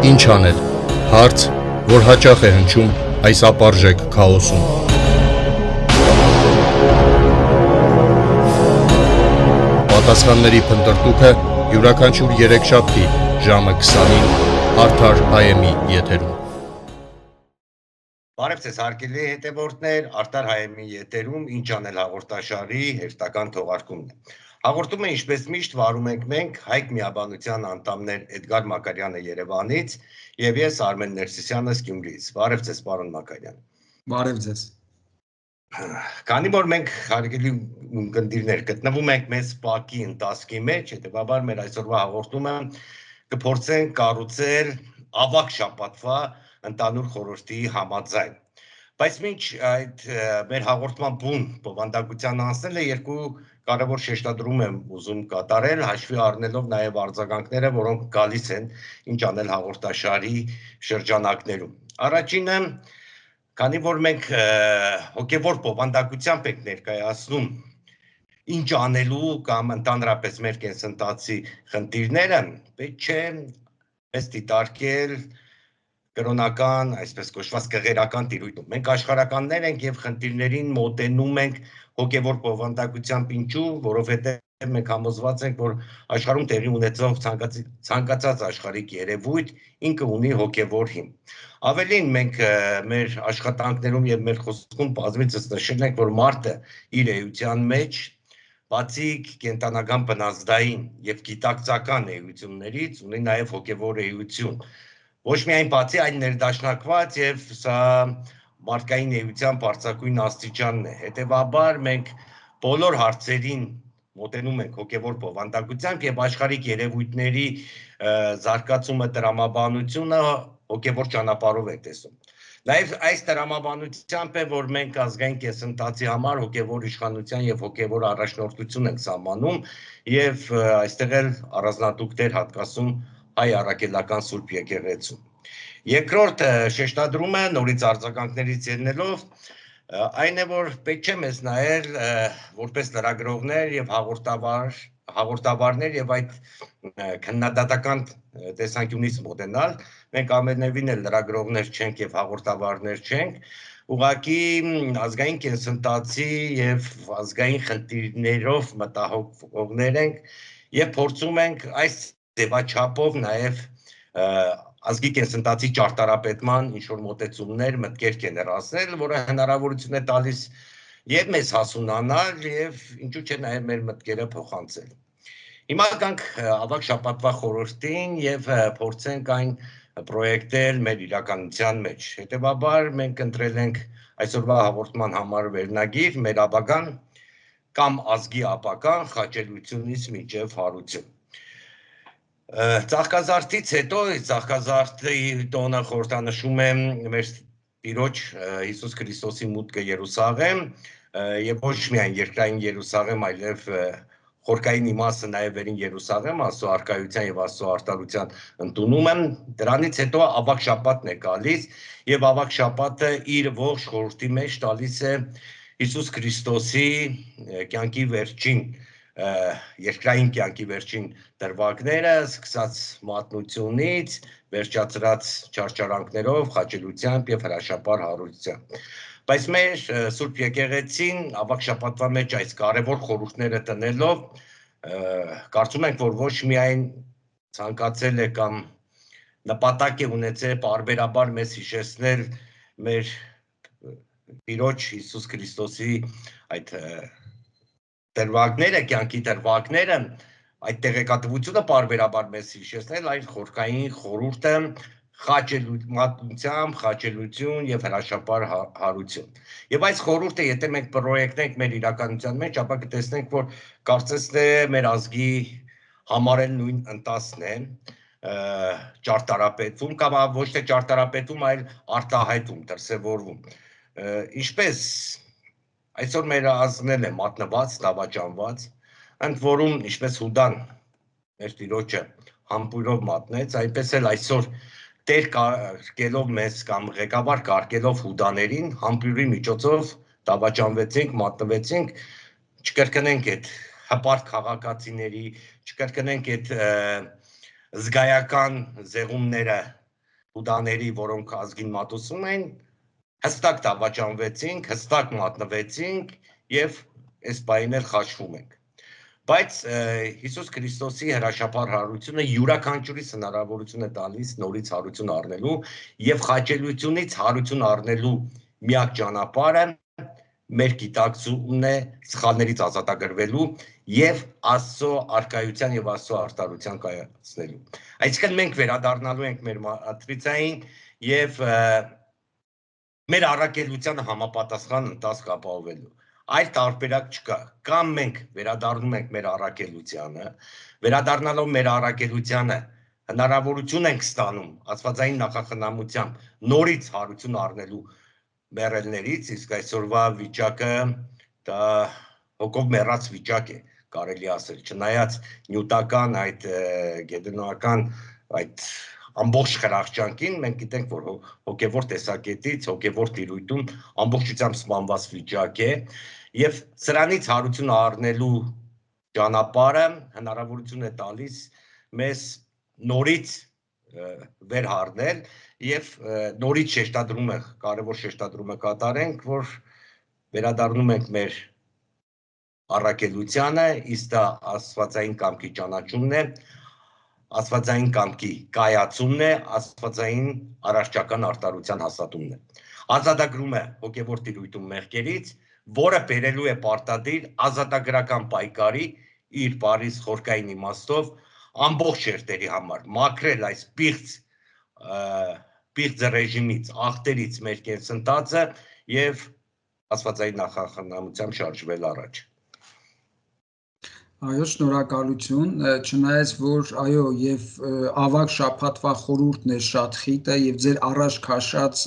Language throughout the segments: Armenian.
Ինչ անել։ Հարց, որ հաճախ է հնչում այս ապարժեք քաոսում։ Պատասխանների փնտրտուքը յուրաքանչյուր երեքշաբթի ժամը 20-ին Արդար հայեմի եթերում։ Բարև ձեզ հարգելի հետևորդներ, Արդար հայեմի եթերում ինչ անել հաղորդաշարի հերթական թողարկումն է։ Հաղորդումը ինչպես միշտ վարում ենք մենք Հայք միաբանության անդամներ Էդգար Մակարյանը Երևանից եւ ես Արմեն Ներսիսյանը Գյումրիից։ Բարև ձեզ, պարոն Մակարյան։ Բարև ձեզ։ Քանի որ մենք հարգելի ունկնդիրներ գտնվում ենք մեծ պակի ընթացքի մեջ, հետեւաբար մեր այսօրվա հաղորդումը կփորձենք կառուցել ավագ շաբաթվա ընդհանուր խորհրդի համաձայն։ Բայց մինչ այդ մեր հաղորդման բուն բովանդակության անցնելը երկու կարևոր շեշտադրում եմ ուզում կատարել, հաշվի առնելով նաև արձագանքները, որոնք գալիս են ինչ անել հաղորդաշարի շրջանակներում։ Առաջինը, քանի որ մենք հոգևոր բովանդակությամբ ենք ներկայացնում ինչ անելու կամ ընդհանրապես մեր կենսընթացի խնդիրները, պետք չէ մեզ դիտարկել կրոնական, այսպես կոչված կղերական տիրույթում։ Մենք աշխարհականներ ենք եւ խնդիրներին մոտենում ենք հոգեվոր բովանդակությամբ, ինչու, որովհետեւ մենք համոզված ենք, որ աշխարհում տեղի ունեցող ցանկացած աշխարհիկ երևույթ ինքը ունի հոգեվոր հիմք։ Ավելին, մենք մեր աշխատանքներում եւ մեր խոսքում բազմիցս նշել ենք, որ մարդը իր էության մեջ բացի կենտանական բնազդային եւ գիտակցական էություններից ունի նաեւ հոգեվոր էություն։ Ոչ միայն բացի այն ներդաշնակված եւ սա մարդկային էության բարձրագույն աստիճանն է։ Հետևաբար մենք բոլոր հարցերին մոտենում ենք հոգեվոր բովանդակությամբ եւ աշխարհիկ երևույթների զարգացումը տրամաբանությունը հոգեվոր ճանապարհով է տեսում։ Նաեւ այս տրամաբանությամբ է, որ մենք ազգային կենսընթացի համար հոգեվոր իշխանության եւ հոգեվոր առաջնորդություն ենք սահմանում եւ այստեղ էլ առանձնատուկտեր հատկացում հայ առաքելական Սուրբ եկեղեցու։ Երկրորդ շեշտադրումը նորից արձագանքներից ելնելով այն է, որ պետք չէ մեզ նայել որպես լրագրողներ եւ հաղորդավարներ եւ այդ քննադատական տեսանկյունից մոտենալ, մենք ամենևին էլ լրագրողներ չենք եւ հաղորդավարներ չենք, ուղղակի ազգային կենսընթացի եւ ազգային խնդիրներով մտահոգողներ ենք եւ փորձում ենք այս ձևաչափով նաեւ ազգի կենսընթացի ճարտարապետման ինչ-որ մոտեցումներ, մտքեր կենտրոնացնել, որը հնարավորություն է տալիս եւ մեզ հասունանալ եւ ինչու՞ չէ նաեւ մեր մտքերը փոխանցել։ Հիմա գանք ավագ շաբաթվա խորհրդին եւ փորձենք այն պրոյեկտել մեր իրականության մեջ։ Հետևաբար մենք ընտրել ենք այսօրվա հաղորդման համար վերնագիր մեր ապագան կամ ազգի ապագան խաչելությունից մինչև հարություն։ Ծաղկազարդից հետո ծաղկազարդի տոնը խորհրդանշում է մեր Տիրոջ Հիսուս Քրիստոսի մուտքը Երուսաղեմ եւ ոչ միայն երկրային Երուսաղեմ, այլև խորքային իմաստը նաեւ վերին Երուսաղեմ, Աստծո արքայության եւ Աստծո արտարության ընդունումը։ Դրանից հետո ավագ շաբաթն է գալիս եւ ավագ շաբաթը իր ողջ խորհրդի մեջ տալիս է Հիսուս Քրիստոսի կյանքի վերջին երկրային կյանքի վերջին դրվագները, սկսած մատնությունից, վերջացրած չարչարանքներով, խաչելությամբ եւ հրաշապար հարությամբ։ Բայց մեր Սուրբ եկեղեցին ավագ շաբաթվա մեջ այս կարևոր խորհուրդները տնելով, կարծում ենք, որ ոչ միայն ցանկացել է կամ նպատակ է ունեցել պարբերաբար մեզ հիշեցնել մեր Տիրոջ Հիսուս Քրիստոսի այդ դրվագները, կյանքի դրվագները, այդ տեղեկատվությունը պարբերաբար մեզ հիշեցնել այն խորքային խորհուրդը խաչելությամբ, խաչելություն եւ հրաշապար հարություն։ Եվ այս խորհուրդը, եթե մենք պրոյեկտենք մեր իրականության մեջ, ապա կտեսնենք, որ կարծես թե մեր ազգի համար էլ նույն ընթացն է ճարտարապետվում կամ ոչ թե ճարտարապետվում, այլ արտահայտվում, դրսևորվում։ Ինչպես այսօր մեր ազգն է մատնված, դավաճանված, ընդ որում ինչպես Հուդան մեր Տիրոջը համբույրով մատնեց, այնպես էլ այսօր Տեր կարգելով մեզ կամ ղեկավար կարգելով Հուդաներին, համբույրի միջոցով դավաճանվեցինք, մատնվեցինք, չկրկնենք այդ հպարտ քաղաքացիների, չկրկնենք այդ զգայական զեղումները ուդաների, որոնք ազգին մատուցում են, հստակ դավաճանվեցինք, հստակ մատնվեցինք եւ այս բային էլ խաչվում ենք։ Բայց Հիսուս Քրիստոսի հրաշափառ հարությունը յուրաքանչյուրիս հնարավորություն է տալիս նորից հարություն առնելու եւ խաչելությունից հարություն առնելու միակ ճանապարհը մեր գիտակցումն է սխալներից ազատագրվելու եւ Աստծո արքայության եւ Աստծո արտարության կայացնելու։ Այսինքն մենք վերադառնալու ենք մեր մատրիցային եւ մեր առաքելությանը համապատասխան ընթացք ապահովելու։ Այլ տարբերակ չկա, կամ մենք վերադառնում ենք մեր առաքելությանը, վերադառնալով մեր առաքելությանը հնարավորություն ենք ստանում աստվածային նախախնամությամբ նորից հարություն առնելու մեռելներից, իսկ այսօրվա վիճակը դա հոգով մեռած վիճակ է, կարելի ասել, չնայած նյութական այդ գեդոնական այդ ամբողջ խրախճանքին, մենք գիտենք, որ հոգևոր տեսակետից, հոգևոր տիրույթում ամբողջությամբ սպանված վիճակ է եւ սրանից հարություն առնելու ճանապարհը հնարավորություն է տալիս մեզ նորից վերհառնել եւ նորից շեշտադրումը, կարևոր շեշտադրումը կատարենք, որ վերադառնում ենք մեր առաքելությանը, իսկ դա աստվածային կամքի ճանաչումն է, աստվածային կամքի կայացումն է, աստվածային առարճական արտարության հաստատումն է։ Ազատագրումը հոգևոր տիրույթում մեղքերից, որը բերելու է պարտադիր ազատագրական պայքարի իր բարիս խորքային իմաստով ամբողջ շերտերի համար, մաքրել այս պիղծ ռեժիմից, աղտերից մեր կենսընթացը եւ աստվածային նախախնամությամբ շարժվել առաջ։ Այո, շնորհակալություն, չնայած որ այո եւ ավակ շաբաթվա խորհուրդն է շատ խիտը եւ ձեր առաջ քաշած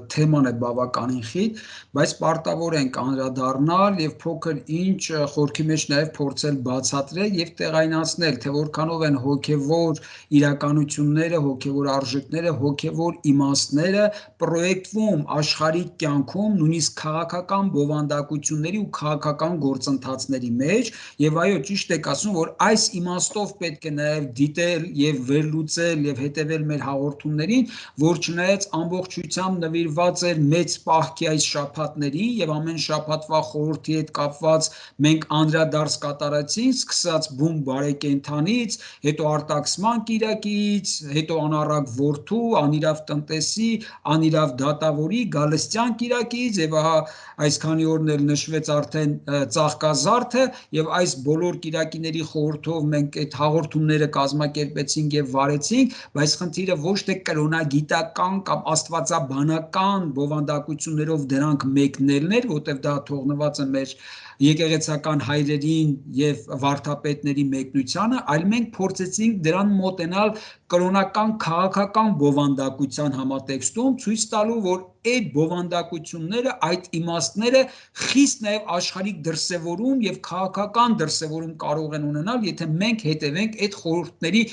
թեման է բավականին խիտ, բայց պարտավոր ենք անդրադառնալ եւ փոքր ինչ խորքի մեջ նաեւ փորձել բացատրել եւ տեղայնացնել, թե որքանով են հոգեվոր իրականությունները, հոգեվոր արժեքները, հոգեվոր իմաստները պրոյեկտվում աշխարհիկ կյանքում, նույնիսկ քաղաքական բովանդակությունների ու քաղաքական գործընթացների մեջ եւ այո ճիշտ եք ասում, որ այս իմաստով պետք է նաև դիտել եւ վերլուծել եւ հետեւել մեր հաղորդումներին, որ չնայած ամբողջությամբ նվիրված էր մեծ պահքի այս շաբաթներին եւ ամեն շաբաթվա խորհրդի հետ կապված մենք անդրադարձ կատարեցինք, սկսած բուն բարեկենդանից, հետո արտաքսման կիրակից, հետո անառակ որդու, անիրավ տնտեսի, անիրավ դատավորի, գալստյան կիրակից եւ ահա այսքանի օրն էլ նշվեց արդեն ծաղկազարդը եւ այս բոլոր կիրակիների խորհրդով մենք այդ հաղորդումները կազմակերպեցինք եւ վարեցինք, բայց խնդիրը ոչ թե կրոնագիտական կամ աստվածաբանական բովանդակություններով դրանք մեկնելն էր, որտեղ դա թողնված է մեր եկեղեցական հայրերին եւ վարդապետների մեկնությանը, այլ մենք փորձեցինք դրան մոտենալ կրոնական քաղաքական բովանդակության համատեքստում, ցույց տալու, որ այդ բովանդակությունները, այդ իմաստները խիստ նաեւ աշխարհիկ դրսևորում եւ քաղաքական դրսևորում կարող են ունենալ, եթե մենք հետևենք այդ խորհուրդների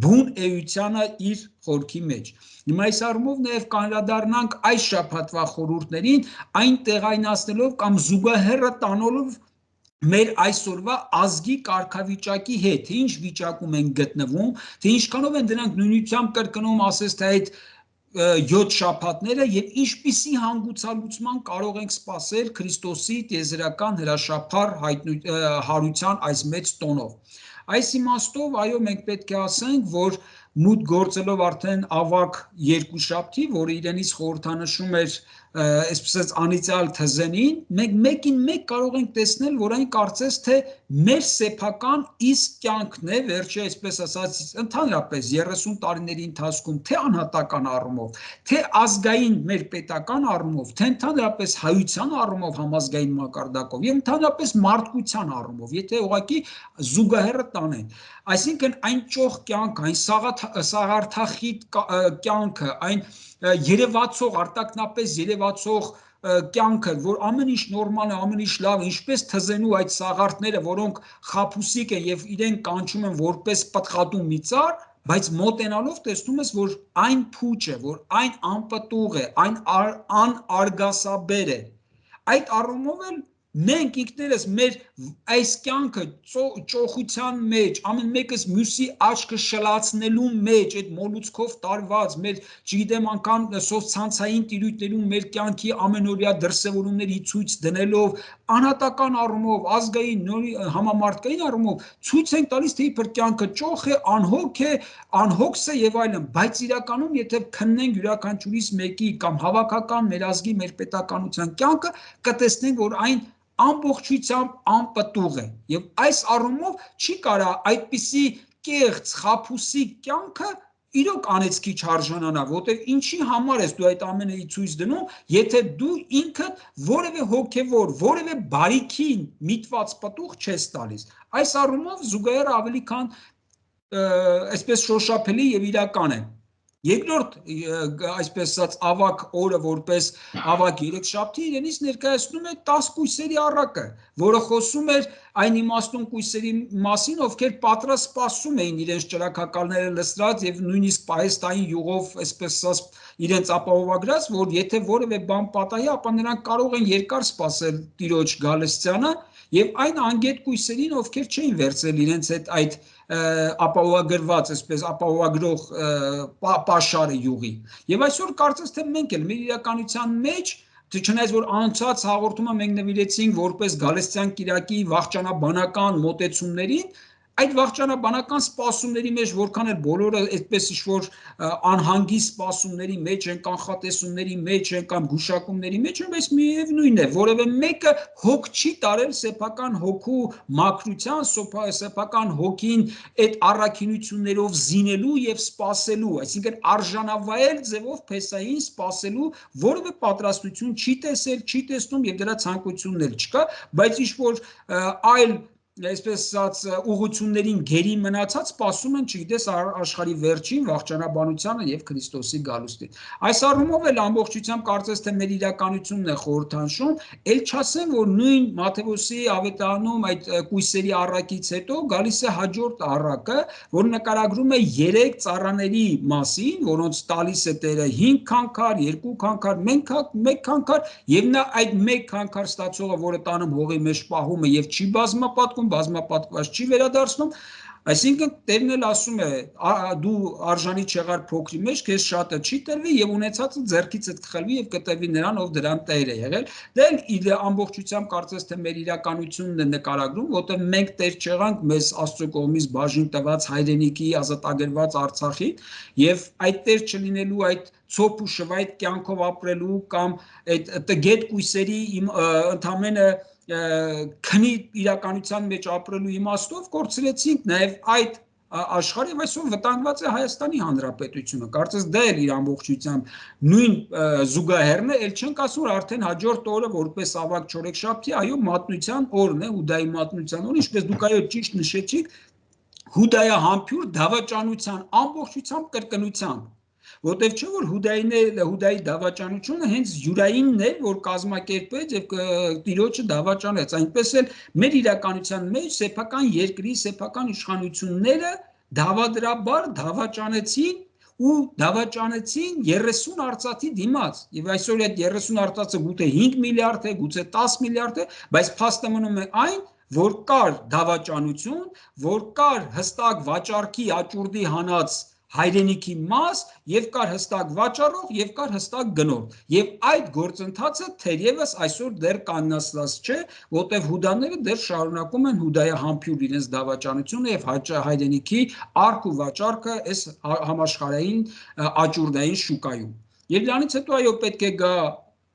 բուն էությանը իր խորքի մեջ։ Հիմա այս առումով նաև կանդրադառնանք այս շաբաթվա խորհուրդներին, այն տեղայնացնելով կամ զուգահեռը տանելով մեր այսօրվա ազգի կարգավիճակի հետ, թե ինչ վիճակում են գտնվում, թե ինչքանով են դրանք նույնությամբ կրկնում, ասես թե այդ 7 շաբաթները եւ ինչպիսի հանգուցալուծման կարող ենք սպասել Քրիստոսի տիեզերական հրաշափառ հարության այս մեծ տոնով։ Այս իմաստով այո մենք պետք է ասենք, որ մուտք գործելով արդեն ավակ երկուշաբթի, որը իրենից խորհրդանշում էր այսպես անիծյալ թզենին, մենք մեկին մեկ կարող ենք տեսնել, որ այն կարծես թե մեր սեփական իսկ կյանքն է, վերջի այսպես ասած, ընդհանրապես 30 տարիների ընթացքում, թե անհատական առումով, թե ազգային մեր պետական առումով, թե ընդհանրապես հայության առումով համազգային մակարդակով եւ ընդհանրապես մարդկության առումով, եթե ուղղակի զուգահեռը տանեն, այսինքն այն ճոխ կյանքը, այն սաղարթախիտ կյանքը, այն երևացող, արտակնապես երևացող կյանքը, որ ամեն ինչ նորմալ է, ամեն ինչ լավ է, ինչպես թզենու այդ սաղարթները, որոնք խաբուսիկ են եւ իրեն կանչում են որպես պտղատու մի ծառ, բայց մոտենալով տեսնում ես, որ այն փուչ է, որ այն անպտուղ է, այն անարգասաբեր է։ Այդ առումով էլ մենք ինքներս մեր այս կյանքը ճոխության մեջ, ամեն մեկս մյուսի աչքը շլացնելու մեջ, այդ մոլուցքով տարված, մեր, չգիտեմ, անգամ սոցցանցային տիրույթներում մեր կյանքի ամենօրյա դրսևորումների ցույց դնելով, անհատական առումով, ազգային, համամարտկային առումով ցույց ենք տալիս, թե իբր կյանքը ճոխ է, անհոգս է եւ այլն, բայց իրականում եթե քննենք յուրաքանչյուրիս մեկի կամ հավաքական մեր ազգի, մեր պետականության կյանքը, կտեսնենք, որ այն ամբողջությամբ անպտուղ է եւ այս առումով չի կարա այդպիսի կեղծ խաբուսիկ կյանքը իրոք անեցքի չարժանանա, որտեղ ինչի համար ես դու այդ ամենը ցույց դնում, եթե դու ինքդ որևէ հոգևոր, որևէ բարիքին միտված պտուղ չես տալիս։ Այս առումով զուգահեռ ավելի քան այսպես շոշափելի եւ իրական է։ Երկրորդ, այսպես ասած, ավակ օրը որպես ավակ երեքշաբթի իրենից ներկայացնում է 10 կույսերի առակը, որը խոսում էր այն իմաստուն կույսերի մասին, ովքեր պատրաստ սպասում էին իրենց ճրագակալները լսրած եւ նույնիսկ պահեստային յուղով, այսպես ասած, իրենց ապահովագրած, որ եթե որևէ բան պատահի, ապա նրանք կարող են երկար սպասել տիրոջ գալստյանը եւ այն անգետ կույսերին, ովքեր չէին վերցրել իրենց այդ ապահովագրված, այսպես ապահովագրող պաշարը յուղի։ Եվ այսօր կարծես թե մենք էլ մեր իրականության մեջ, չնայած որ անցած հաղորդումը մենք նվիրեցինք որպես Գալստյան Կիրակի վախճանաբանական մոտեցումներին, այդ վախճանաբանական սպասումների մեջ որքան էլ բոլորը այդպես ինչ-որ անհանգիստ սպասումների մեջ են, կանխատեսումների մեջ են կամ գուշակումների մեջ են, բայց միևնույն է, որևէ մեկը հոգ չի տարել սեփական հոգու մաքրության, սեփական հոգին այդ առաքինություններով զինելու եւ սպասելու, այսինքն արժանավայել ձևով փեսային սպասելու որևէ պատրաստություն չի տեսել, չի տեսնում եւ դրա ցանկությունն էլ չկա, բայց ինչ-որ այլ այսպես ասած ուղղություններին գերի մնացած սպասում են, չգիտես, աշխարհի վերջին վախճանաբանությանը եւ Քրիստոսի գալուստին։ Այս առումով էլ ամբողջությամբ կարծես թե մեր իրականությունն է խորհրդանշում, ել չասեմ, որ նույն Մատթեոսի ավետարանում այդ կույսերի առակից հետո գալիս է հաջորդ առակը, որ նկարագրում է 3 ծառաների մասին, որոնց տալիս է Տերը 5 քանքար, 2 քանքար, 1 քանքար եւ նա այդ 1 քանքար ստացողը, որը տանում հողի մեջ պահում է եւ չի բազմապատկում, բազմապատկված չի վերադարձնում, այսինքն Տերն էլ ասում է դու արժանի չեղար փոքրի մեջ, քեզ շատը չի տրվի եւ ունեցածը ձեռքիցդ կխլվի եւ կտրվի նրան, ով դրան տեր է եղել։ Դա էլ ամբողջությամբ կարծես թե մեր իրականությունն է նկարագրում, որտեղ մենք տեր չեղանք մեզ Աստծո կողմից բաժին տված հայրենիքի ազատագրված Արցախի եւ այդ տեր չլինելու այդ ցոփ ու շվայտ կյանքով ապրելու կամ այդ տգետ կույսերի ընդամենը քնի իրականության մեջ ապրելու իմաստով կորցրեցինք նաև այդ աշխարհը եւ այսօր վտանգված է Հայաստանի Հանրապետությունը։ Կարծես դա էլ իր ամբողջությամբ նույն զուգահեռն է, ել չենք ասում, որ արդեն հաջորդ օրը որպես ավակ չորեքշաբթի, այո, մատնության օրն է, Հուդայի մատնության օրը, ինչպես դուք այո ճիշտ նշեցիք, Հուդայահամբյուր դավաճանության ամբողջությամբ կրկնությամբ, որտեղ չէ որ Հուդայի դավաճանությունը հենց յուրայինն է, որ կազմակերպեց եւ տիրոջը դավաճանեց, այնպես էլ մեր իրականության մեջ սեփական երկրի, սեփական իշխանությունները դավադրաբար դավաճանեցին ու դավաճանեցին 30 արծաթի դիմաց եւ այսօր այդ 30 արծաթը գուցե 5 միլիարդ է, գուցե 10 միլիարդ է, բայց փաստը մնում է այն, որ կար դավաճանություն, որ կար հստակ վաճառքի աճուրդի հանած հայրենիքի մաս եւ կար հստակ վաճառող եւ կար հստակ գնող եւ այդ գործընթացը թերևս այսօր դեռ կանգնացած չէ, որտեղ հուդաները դեռ շարունակում են հուդայահամբյուր իրենց դավաճանությունը եւ հայրենիքի արք ու վաճառքը այս համաշխարհային աճուրդային շուկայում։ Եվ դրանից հետո այո պետք է գա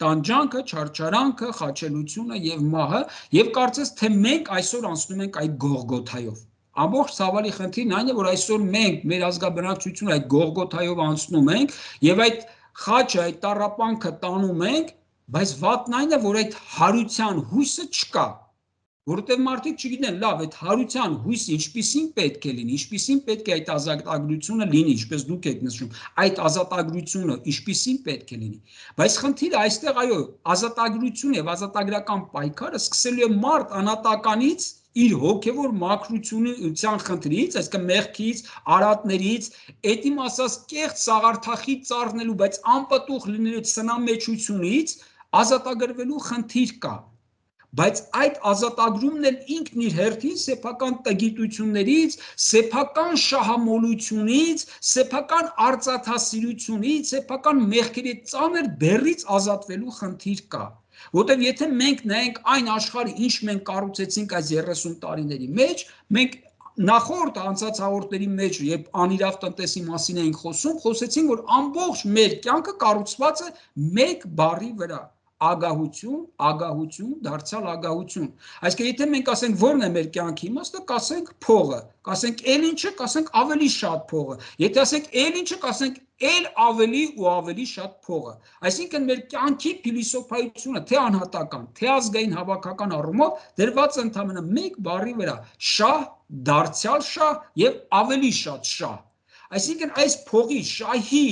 տանջանքը, չարչարանքը, խաչելությունը եւ մահը եւ կարծես թե մենք այսօր անցնում ենք այդ Գողգոթայով։ Ամբողջ ցավալի խնդիրն այն է, որ այսօր մենք մեր ազգաբնակչությունը այդ Գողգոթայով անցնում ենք եւ այդ խաչը, այդ տառապանքը տանում ենք, բայց վատն այն է, որ այդ հարության հույսը չկա, որովհետեւ մարդիկ չգիտեն, լավ, այդ հարության հույսը ինչպիսին պետք է լինի, ինչպիսին պետք է այդ ազատագրությունը լինի, ինչպես դուք եք նշում, այդ ազատագրությունը ինչպիսին պետք է լինի։ Բայց խնդիրը այստեղ այո, ազատագրություն եւ ազատագրական պայքարը սկսելու է մարդ անհատականից իր հոգևոր մաքրությունության խնդրից, այսինքն մեղքից, արատներից, այդ իմ ասած կեղծ սաղարթախի ծառնելու, բայց անպտուղ լինելու սնամեջությունից ազատագրվելու խնդիր կա։ բայց այդ ազատագրումն էլ ինքն իր հերթին սեփական տգիտություններից, սեփական շահամոլությունից, սեփական արծաթասիրությունից, սեփական մեղքերի ծանր բեռից ազատվելու խնդիր կա։ Որտեւ եթե մենք նայենք այն աշխարհը, ինչ մենք կառուցեցինք այս 30 տարիների մեջ, մենք նախորդ անցած հաղորդների մեջ, երբ անիրավ տնտեսի մասին էինք խոսեցինք, որ ամբողջ մեր կյանքը կառուցված է մեկ բառի վրա՝ ագահություն, ագահություն, դարձյալ ագահություն։ Այսինքն եթե մենք ասենք ո՞րն է մեր կյանքի իմաստը, կասենք փողը, կասենք էլ ինչը, կասենք ավելի շատ փողը։ Եթե ասենք էլ ինչը, կասենք էլ ավելի ու ավելի շատ փողը։ Այսինքն մեր կյանքի փիլիսոփայությունը թե անհատական, թե ազգային հավաքական առումով դրված է ընդհանրապես մեկ բառի վրա՝ շահ, դարձյալ շահ եւ ավելի շատ շահ։ Այսինքն այս փողի, շահի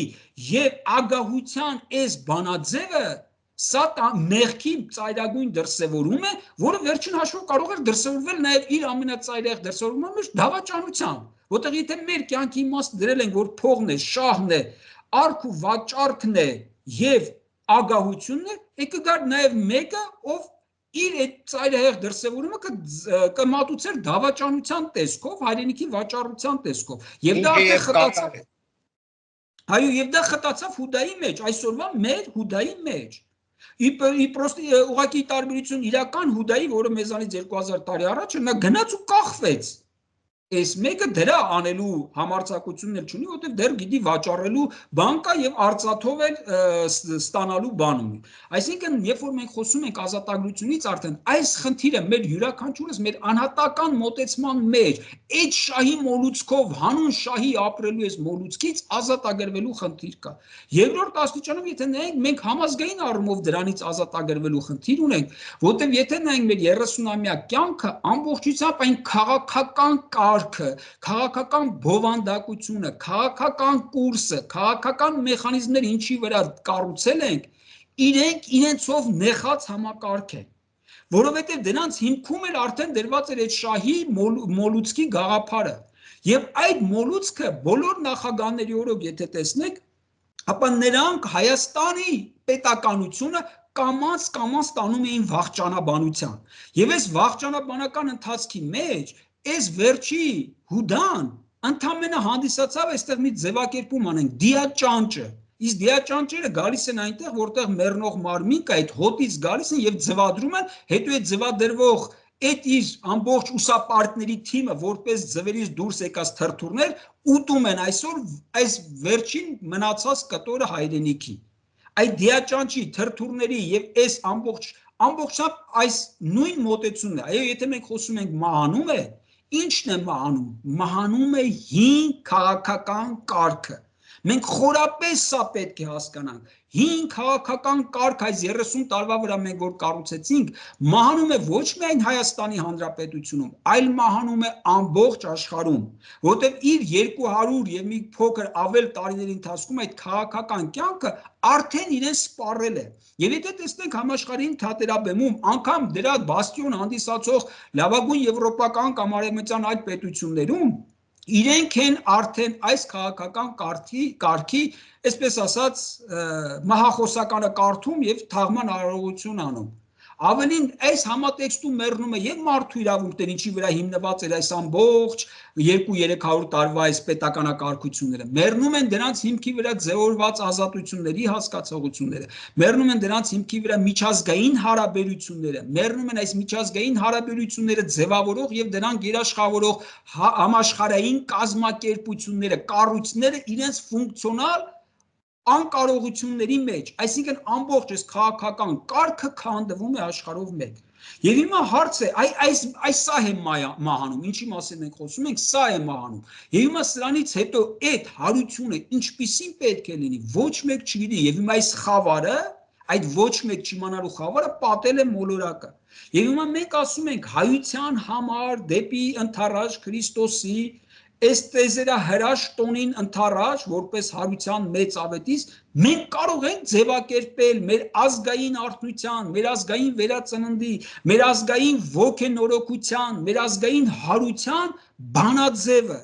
եւ ագահության այս բանաձևը սա մեղքի ծայրագույն դրսևորում է, որը վերջին հաշվով կարող է դրսևորվել նաև իր ամենածայրահեղ դրսևորումը մեջ դավաճանությամբ, որտեղ եթե մեր կյանքի իմաստը դրել ենք, որ փողն է, շահն է, արք ու վաճառքն է եւ ագահությունն է, եկը գար նաև մեկը, ով իր այդ ծայրահեղ դրսևորումը կմատուցեր դավաճանության տեսքով, հայրենիքի վաճառության տեսքով, եւ դա արդեն խտացավ։ Այո, եւ դա խտացավ Հուդայի մեջ, այսօրվա մեր Հուդայի մեջ։ Ուղղակի տարբերություն իրական Հուդայի, որը մեզանից 2000 տարի առաջ է, նա գնաց ու կախվեց։ Այս մեկը դրա անելու համարձակությունն էլ չունի, որտեղ դեռ գիտի վաճառելու բան կա եւ արծաթով էլ ստանալու բան ունի։ Այսինքն, երբ որ մենք խոսում ենք ազատագրությունից, արդեն այս խնդիրը մեր յուրաքանչյուրս մեր անհատական մոտեցման մեջ, այդ շահի մոլուցքով, հանուն շահի ապրելու այս մոլուցքից ազատագրվելու խնդիր կա։ Երկրորդ աստիճանում, եթե նայենք, մենք համազգային առումով դրանից ազատագրվելու խնդիր ունենք, որտեղ եթե նայենք մեր 30-ամյա կյանքը, ամբողջությամբ այն քաղաքական քաղաքական բովանդակությունը, քաղաքական կուրսը, քաղաքական մեխանիզմները ինչի վրա կառուցել ենք, իրենցով նեխած համակարգ են, որովհետև դրանց հիմքում էլ արդեն դրված էր այդ շահի մոլուցքի գաղափարը, եւ այդ մոլուցքը բոլոր նախագահների օրոք եթե տեսնեք, ապա նրանք Հայաստանի պետականությունը կամաց տանում էին վախճանաբանության, եւ այս վախճանաբանական ընթացքի մեջ այս վերջի Հուդան ընդամենը հանդիսացավ այստեղ մի ձևակերպում անենք դիաճանճը, իսկ դիաճանճերը գալիս են այնտեղ, որտեղ մեռնող մարմին կա, այդ հոտից գալիս են եւ ձվադրում են, հետո այդ ձվադրվող այդ իր ամբողջ ուսապարկների թիմը, որպես ձվերից դուրս եկած թրթուրներ, ուտում են այսօր այս վերջին մնացած կտորը հայրենիքի։ Այդ դիաճանճի թրթուրների եւ այս ամբողջությամբ այս նույն մոտեցումն է։ Այո, եթե մենք խոսում ենք մահանում է, ինչն է մահանում։ Մահանում է հին քաղաքական կարգը։ Մենք խորապես սա պետք է հասկանանք։ Հին քաղաքական կարգ այս 30 տարվա վրա մենք որ կառուցեցինք, մահանում է ոչ միայն Հայաստանի Հանրապետությունում, այլ մահանում է ամբողջ աշխարհում, որտեղ իր 200 եւ մի փոքր ավել տարիների ընթացքում այդ քաղաքական կյանքը արդեն իրեն սպառել է։ Եվ եթե տեսնենք համաշխարհային թատերաբեմում, անգամ դրա բաստիոն հանդիսացող լավագույն եվրոպական կամ արևմտյան այլ պետություններում իրենք են արդեն այս քաղաքական կարգի, այսպես ասած, մահախոսականը կարդում եւ թաղման արարողություն անում։ Ավելին այս համատեքստում մեռնում է եւ մարդու իրավունքներ, ինչի վրա հիմնված էր այս ամբողջ 200-300 տարվա այս պետականակարգությունները։ Մեռնում են դրանց հիմքի վրա ձևավորված ազատությունների հասկացողությունները։ Մեռնում են դրանց հիմքի վրա միջազգային հարաբերությունները։ Մեռնում են այս միջազգային հարաբերությունները ձևավորող եւ դրանք երաշխավորող համաշխարհային կազմակերպությունները, կառույցները իրենց ֆունկցիոնալ անկարողությունների մեջ, այսինքն ամբողջ այս քաղաքական կարգը քանդվում է աշխարհով մեկ։ Եվ հիմա հարց է, այս սա է մահանում, ինչի մասին մենք խոսում ենք, սա է մահանում։ Եվ հիմա սրանից հետո այդ հարությունը ինչպիսին պետք է լինի, ոչ մեկ չգիտի, եւ հիմա այս խավարը, այդ ոչ մեկ չիմանալու խավարը պատել է մոլորակը։ Եվ հիմա մենք ասում ենք հայության համար դեպի ընթառաջ Քրիստոսի այս տեզերա հրաշ տոնին ընթառաջ, որպես հարության մեծ ավետիս, մենք կարող ենք ձևակերպել մեր ազգային արթնության, մեր ազգային վերածննդի, մեր ազգային ոգենորոգության, մեր ազգային հարության բանաձևը,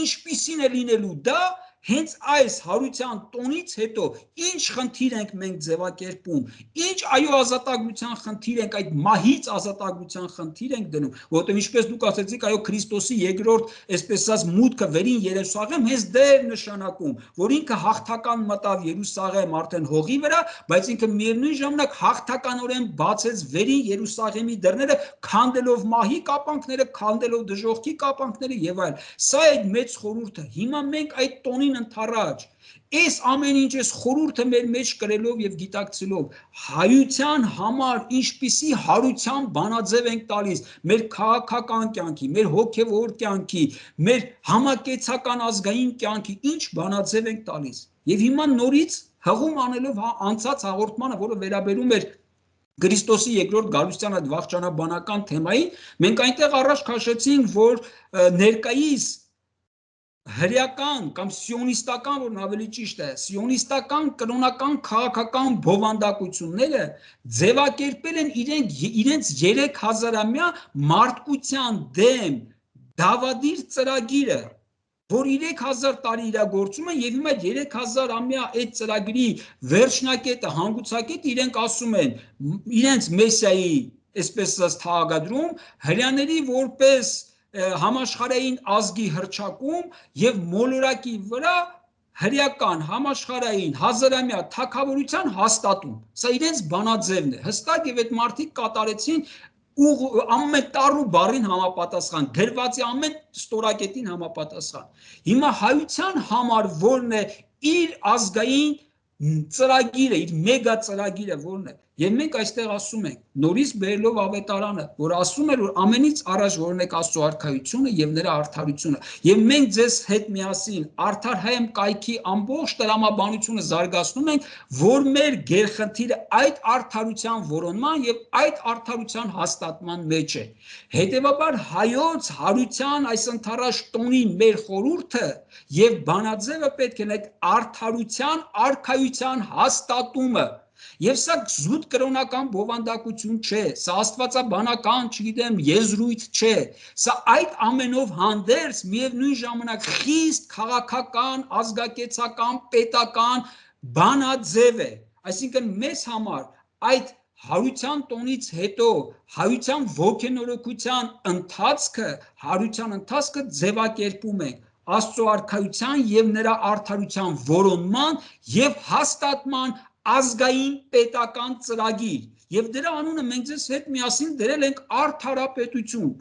ինչպիսին է լինելու դա հենց այս հարության տոնից հետո ինչ խնդիր ենք մենք ձևակերպում, ինչ այո ազատագրության խնդիր ենք, այդ մահից ազատագրության խնդիր ենք դնում, որովհետև ինչպես դուք ասացիք, այո Քրիստոսի երկրորդ, այսպես ասած, մուտքը վերին Երուսաղեմ հենց դա էր նշանակում, որ ինքը հաղթական մտավ Երուսաղեմ արդեն հողի վրա, բայց ինքը միևնույն ժամանակ հաղթականորեն բացեց վերին Երուսաղեմի դռները, քանդելով մահի կապանքները, քանդելով դժոխքի կապանքները եւ այլն։ Սա է մեծ խորհուրդը։ Հիմա մենք այդ տոնին ընթառաջ այս ամեն ինչ այս խորհուրդը մեր մեջ կրելով եւ գիտակցելով հայության համար ինչպիսի հարության բանաձև ենք տալիս մեր քաղաքական կյանքի, մեր հոգեվոր կյանքի, մեր համակեցական ազգային կյանքի, ինչ բանաձև ենք տալիս։ Եվ հիմա նորից հղում անելով անցած հաղորդմանը, որը վերաբերում էր Քրիստոսի երկրորդ գալուստյան այդ վախճանաբանական թեմային, մենք այնտեղ առաջ քաշեցինք, որ ներկայիս հրեական կամ սիոնիստական, որն ավելի ճիշտ է, սիոնիստական կրոնական քաղաքական բովանդակությունները ձևակերպել են իրենց 3000-ամյա մարդկության դեմ դավադիր ծրագիրը, որ 3000 տարի իրագործում են եւ հիմա 3000-ամյա այդ ծրագրի վերջնակետը, հանգուցակետը իրենք ասում են իրենց մեսիայի, այսպես ասած, թաղադրում հрьяաների որպես համաշխարհային ազգի հռչակում եւ մոլորակի վրա հրեական համաշխարհային հազարամյա թագավորության հաստատում։ Սա իրենց բանաձևն է։ Հստակ եւ այդ մարդիկ կատարեցին ամեն տառու բառին համապատասխան, գրվածի ամեն ստորակետին համապատասխան։ Հիմա հայության համար որն է իր ազգային ծրագիրը, իր մեգա ծրագիրը որն է։ Եվ մենք այստեղ ասում ենք, նորից բերելով ավետարանը, որ ասում էր, որ ամենից առաջ որոնեք Աստծո արքայությունը եւ նրա արդարությունը։ Եվ մենք ձեզ հետ միասին արդար հայեմ կայքի ամբողջ տրամաբանությունը զարգացնում ենք, որ մեր գերխնդիրը այդ արդարության որոնման եւ այդ արդարության հաստատման մեջ է։ Հետևաբար հայոց հարության այս ընթառաշ տոնի մեր խորհուրդը եւ բանաձևը պետք է այդ արդարության արքայության հաստատումը։ Եվ սա զուտ կրոնական բովանդակություն չէ, սա աստվածաբանական, չգիտեմ, եզրույթ չէ, սա այդ ամենով հանդերձ միևնույն ժամանակ խիստ քաղաքական, ազգակեցական, պետական բանաձև է։ Այսինքն մեզ համար այդ հարության տոնից հետո հայության ոգենորոգության ընթացքը ձևակերպում ենք Աստծո արքայության եւ նրա արդարության որոնման եւ հաստատման ազգային պետական ծրագիր եւ դրա անունը մենք ձեզ հետ միասին դրել ենք արդարապետություն։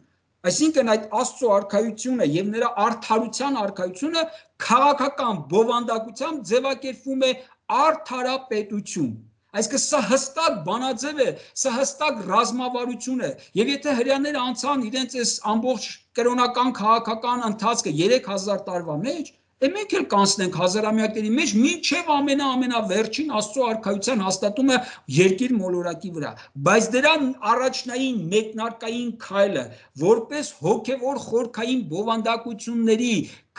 Այսինքն այդ Աստծո արքայությունը եւ նրա արդարության արքայությունը քաղաքական բովանդակությամբ ձևակերպվում է արդարապետություն։ Այսինքն սա հստակ բանաձև է, սա հստակ ռազմավարություն է եւ եթե հрьяաները անցան իրենց այս ամբողջ կրոնական քաղաքական ընթացքը 3000 տարվա մեջ, մենք էլ կանցնենք հազարամյակների մեջ մինչև ամենավերջին Աստծո արքայության հաստատումը երկիր մոլորակի վրա, բայց դրա առաջնային մեկնարկային քայլը որպես հոգևոր խորքային բովանդակությունների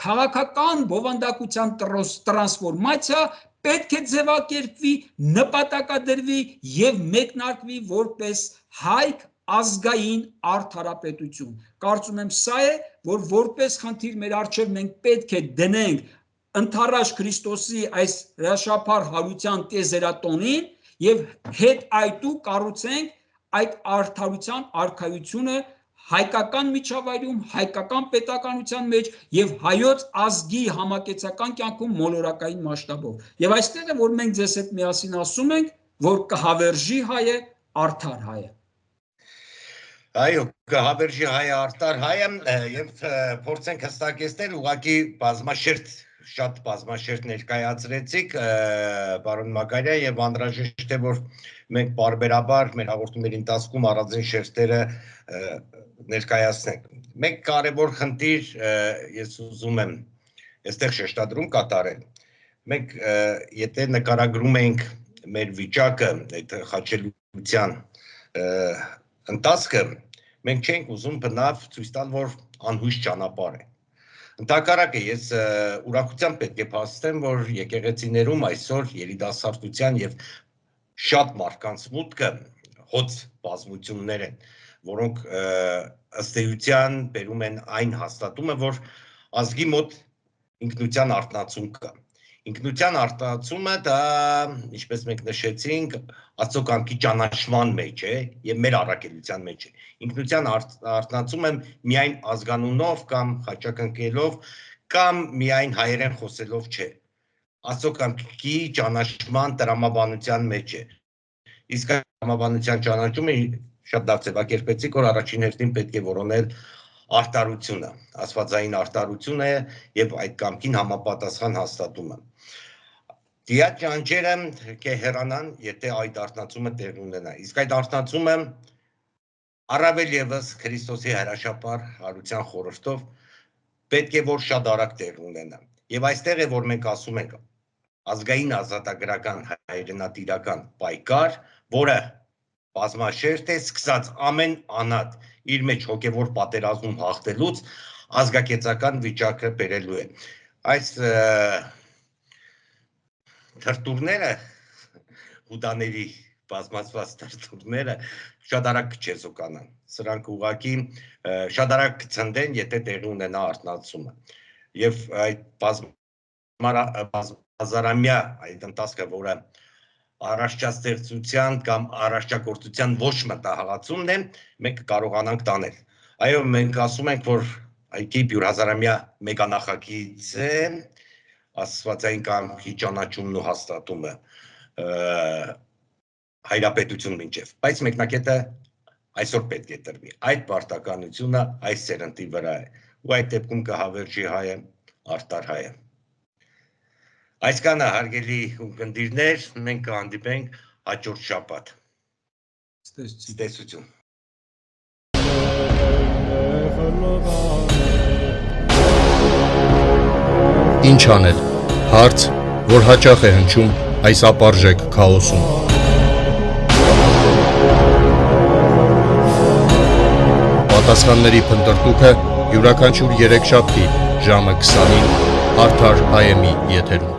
քաղաքական բովանդակության տրանսֆորմացիա պետք է ձևակերպվի, նպատակադրվի եւ մեկնարկվի որպես հայք ազգային արդարապետություն։ Կարծում եմ սա է, որ որպես խնդիր մեր առջև մենք պետք է դնենք ընթառաշ Քրիստոսի այս հրաշափառ հարության տեզերատոնին եւ հետ այդու կառուցենք այդ արդարության արքայությունը հայկական միջավայրում, հայկական պետականության մեջ եւ հայոց ազգի համակեցական կյանքում մոլորակային մասշտաբով։ Եվ այստեղ է, որ մենք ձեզ հետ միասին ասում ենք, որ կհավերժի հայը արդար հայը։ Այո, կհավերժի հայը արդար հայը եւ փորձենք հստակեցնել ուղղակի բազմաշերտ շատ բազմաշերտ ներկայացրեցիք պարոն Մակարյան եւ անհրաժեշտ է որ մենք բարբերաբար մեր հաղորդումների ընթացքում առանձին շերտերը ներկայացնենք։ Մեկ կարևոր խնդիր ես ուզում եմ այստեղ շեշտադրում կատարել։ Մենք եթե նկարագրում ենք մեր վիճակը այդ խաչելության ընթացքը, մենք չենք ուզում բնավ ցույց տալ, որ անհույս ճանապարհ է։ Ընդհակառակը ես ուրախությամբ պետք է փաստեմ, որ եկեղեցիներում այսօր երիտասարդության եւ շատ մարդկանց մուտքը հոց բազմություններ են, որոնք ըստ էության բերում են այն հաստատումը, որ ազգի մոտ ինքնության արտնացում կա։ Ինքնության արտացումը դա, ինչպես մենք նշեցինք, Աստծո կամքի ճանաչման մեջ է եւ մեր առաքելության մեջ է։ Ինքնության արտնացումը միայն ազգանունով կամ խաչակնկելով կամ միայն հայերեն խոսելով չէ։ Աստծո կամքի ճանաչման տրամաբանության մեջ է։ Իսկ տրամաբանության ճանաչումը շատ լավ ձևակերպեցիք, որ առաջին հերթին պետք է որոնել արտարությունը, աստվածային արտարությունը եւ այդ կամքին համապատասխան հաստատումը։ Դիա ճանճերը կհեռանան, եթե այդ արտնացումը տեղ ունենա։ Իսկ այդ արտնացումը առավել եւս Քրիստոսի հրաշապար հարության խորհրդով պետք է որ շատ արագ տեղ ունենա։ Եվ այստեղ է որ մենք ասում ենք ազգային ազատագրական հայրենատիրական պայքար, որը բազմաշերտ է, սկսած ամեն անհատ իր մեջ հոգևոր պատերազմում հաղթելուց ազգակեցական վիճակը բերելու է։ Այս թրթուրները, հուդաների բազմացված թրթուրները շատ արագ կչեզոկանան։ Սրանք ուղղակի շատ արագ կցնդեն, եթե տեղի ունենա արտնացումը։ Եվ այդ բազմազարամյա այդ ընթացքը, որը առարժանացության կամ առարժանագործության ոչ մտահղացումն է, մենք կարողանանք տանել։ Այո, մենք ասում ենք, որ այդ 100.000-ամյա մեգանախագիծ է աստվածային կամքի ճանաչումն ու հաստատումը հայրապետություն մինչև, բայց մեկնակետը այսօր պետք է տրվի։ Այդ պարտականությունը այս սերնդի վրա է, ու այդ դեպքում կհավերժի հայը, Արտար հայը։ Այսքանը հարգելի ունկնդիրներ, մենք կհանդիպենք հաջորդ շաբաթ։ Ցտեսություն։ Ինչ անել։ Հարց, որ հաճախ է հնչում այս ապարժեք քաոսում։ Պատասխանների փնտրտուքը յուրաքանչյուր 3 շաբթի ժամը 20-ին Արդար հայեմի եթերում։